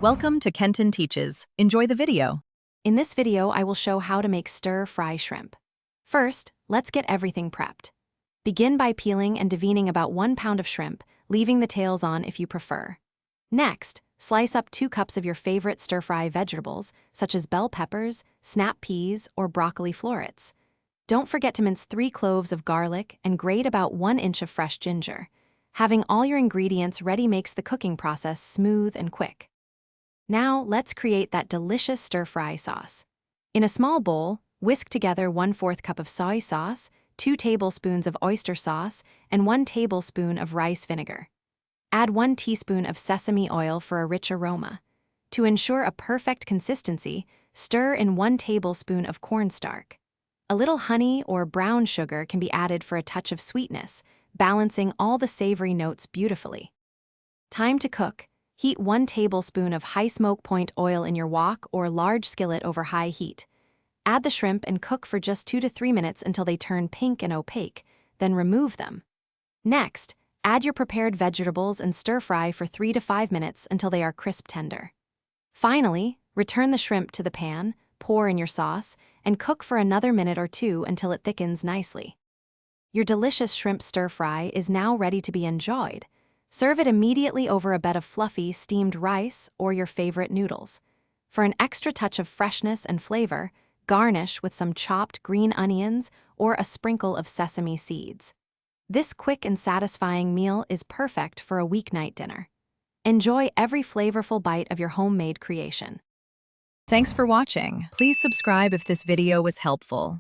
Welcome to Kenton Teaches. Enjoy the video. In this video, I will show how to make stir-fry shrimp. First, let's get everything prepped. Begin by peeling and deveining about 1 pound of shrimp, leaving the tails on if you prefer. Next, slice up 2 cups of your favorite stir-fry vegetables, such as bell peppers, snap peas, or broccoli florets. Don't forget to mince 3 cloves of garlic and grate about 1 inch of fresh ginger. Having all your ingredients ready makes the cooking process smooth and quick. Now, let's create that delicious stir-fry sauce. In a small bowl, whisk together 1/4 cup of soy sauce, 2 tablespoons of oyster sauce, and 1 tablespoon of rice vinegar. Add 1 teaspoon of sesame oil for a rich aroma. To ensure a perfect consistency, stir in 1 tablespoon of cornstarch. A little honey or brown sugar can be added for a touch of sweetness, balancing all the savory notes beautifully. Time to cook. Heat 1 tablespoon of high smoke point oil in your wok or large skillet over high heat. Add the shrimp and cook for just 2 to 3 minutes until they turn pink and opaque, then remove them. Next, add your prepared vegetables and stir-fry for 3 to 5 minutes until they are crisp tender. Finally, return the shrimp to the pan, pour in your sauce, and cook for another minute or 2 until it thickens nicely. Your delicious shrimp stir-fry is now ready to be enjoyed. Serve it immediately over a bed of fluffy, steamed rice or your favorite noodles. For an extra touch of freshness and flavor, garnish with some chopped green onions or a sprinkle of sesame seeds. This quick and satisfying meal is perfect for a weeknight dinner. Enjoy every flavorful bite of your homemade creation. Thanks for watching. Please subscribe if this video was helpful.